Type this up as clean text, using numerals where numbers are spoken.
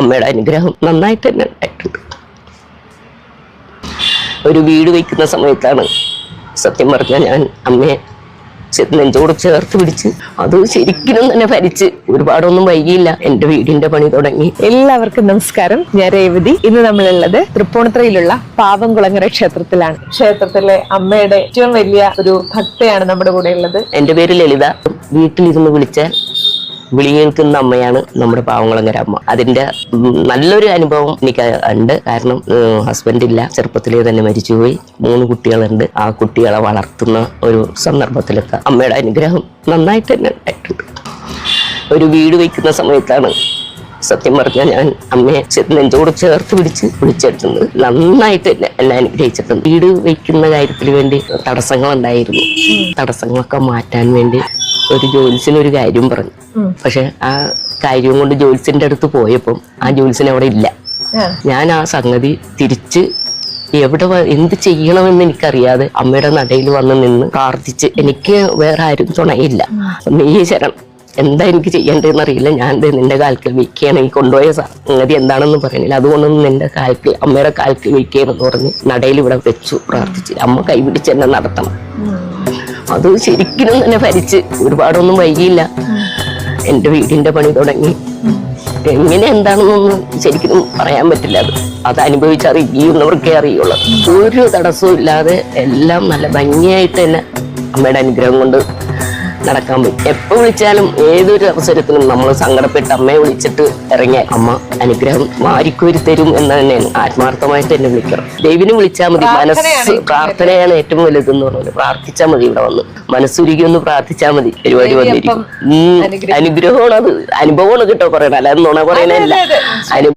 അമ്മയുടെ അനുഗ്രഹം നന്നായിട്ട് തന്നെ ഉണ്ടായിട്ടുണ്ട്. ഒരു വീട് വയ്ക്കുന്ന സമയത്താണ് സത്യം പറഞ്ഞാൽ ഞാൻ അമ്മയെ നെഞ്ചോട് ചേർത്ത് പിടിച്ച് അത് ശരിക്കും തന്നെ ഭരിച്ച് ഒരുപാടൊന്നും വൈകിയില്ല എന്റെ വീടിന്റെ പണി തുടങ്ങി. എല്ലാവർക്കും നമസ്കാരം. ഞാൻ രേവതി. ഇന്ന് നമ്മളുള്ളത് തൃപ്പൂണിത്തുറയിലുള്ള പാവംകുളങ്ങര ക്ഷേത്രത്തിലാണ്. ക്ഷേത്രത്തിലെ അമ്മയുടെ ഏറ്റവും വലിയ ഒരു ഭക്തയാണ് നമ്മുടെ കൂടെ ഉള്ളത്. എന്റെ പേര് ലളിത. വീട്ടിലിരുന്ന് വിളിച്ചാൽ വിളി കേൾക്കുന്ന അമ്മയാണ് നമ്മുടെ പാവംകുളങ്ങര അമ്മ. അതിന്റെ നല്ലൊരു അനുഭവം എനിക്ക് ഉണ്ട്. കാരണം ഹസ്ബൻഡ് ഇല്ല, ചെറുപ്പത്തിലേ തന്നെ മരിച്ചുപോയി. 3 കുട്ടികളുണ്ട്. ആ കുട്ടികളെ വളർത്തുന്ന ഒരു സന്ദർഭത്തിലൊക്കെ അമ്മയുടെ അനുഗ്രഹം നന്നായിട്ട് തന്നെ ഉണ്ടായിട്ടുണ്ട്. ഒരു വീട് വയ്ക്കുന്ന സമയത്താണ് സത്യം പറഞ്ഞാൽ ഞാൻ അമ്മയെ നെഞ്ചോട് ചേർത്ത് പിടിച്ച് വിളിച്ചെടുക്കുന്നത്. നന്നായിട്ട് എന്നെ അനുഗ്രഹിച്ചിട്ടുണ്ട്. വീട് വയ്ക്കുന്ന കാര്യത്തിന് വേണ്ടി തടസ്സങ്ങളുണ്ടായിരുന്നു. തടസ്സങ്ങളൊക്കെ മാറ്റാൻ വേണ്ടി ഒരു ജോലിസിനൊരു കാര്യം പറഞ്ഞു. പക്ഷെ ആ കാര്യം കൊണ്ട് ജോലിസിന്റെ അടുത്ത് പോയപ്പം ആ ജോലിസിന് അവിടെ ഇല്ല. ഞാൻ ആ സംഗതി തിരിച്ച് എവിടെ എന്ത് ചെയ്യണമെന്ന് എനിക്കറിയാതെ അമ്മയുടെ നടയിൽ വന്ന് നിന്ന് പ്രാർത്ഥിച്ച്, എനിക്ക് വേറെ ആരും തുണയില്ല, നീ ശരണം, എന്താ എനിക്ക് ചെയ്യേണ്ടതെന്ന് അറിയില്ല, ഞാൻ നിന്റെ കാൽക്കൽ വയ്ക്കുകയാണ്, ഈ കൊണ്ടുപോയ സംഗതി എന്താണെന്ന് പറയുന്നില്ല, അതുകൊണ്ടൊന്നും നിന്റെ കാൽക്കൽ അമ്മയുടെ കാൽക്കൽ വയ്ക്കുകയെന്ന് പറഞ്ഞ് നടയിൽ ഇവിടെ വെച്ചു പ്രാർത്ഥിച്ച് അമ്മ കൈപിടിച്ച് എന്നെ നടത്തണം. അത് ശരിക്കും തന്നെ ഭരിച്ച് ഒരുപാടൊന്നും വൈകിയില്ല എന്റെ വീടിന്റെ പണി തുടങ്ങി. എങ്ങനെ എന്താണെന്നൊന്നും ശരിക്കും പറയാൻ പറ്റില്ല. അത് അനുഭവിച്ചറിയുന്നവർക്കേ അറിയുള്ളൂ. ഒരു തടസ്സവും ഇല്ലാതെ എല്ലാം നല്ല ഭംഗിയായിട്ട് തന്നെ അമ്മയുടെ അനുഗ്രഹം കൊണ്ട് നടക്കാൻ പറ്റും. എപ്പോ വിളിച്ചാലും ഏതൊരു അവസരത്തിലും നമ്മൾ സങ്കടപ്പെട്ട് അമ്മയെ വിളിച്ചിട്ട് ഇറങ്ങിയ അമ്മ അനുഗ്രഹം വാരിക്കോരി തരും എന്ന് തന്നെയാണ് ആത്മാർത്ഥമായിട്ട് എന്നെ വിളിക്കണം. ദൈവനെ വിളിച്ചാൽ മതി. മനസ്സ് പ്രാർത്ഥനയാണ് ഏറ്റവും വലുതെന്ന് പറഞ്ഞു. പ്രാർത്ഥിച്ചാൽ മതി. ഇവിടെ വന്ന് മനസ്സുരുകി ഒന്ന് പ്രാർത്ഥിച്ചാൽ മതി, പരിപാടി വന്നിരിക്കും. അനുഗ്രഹമാണ്. അത് അനുഭവമാണ് കിട്ടോ പറയണ, അല്ലാതെ നുണ പറയണല്ല.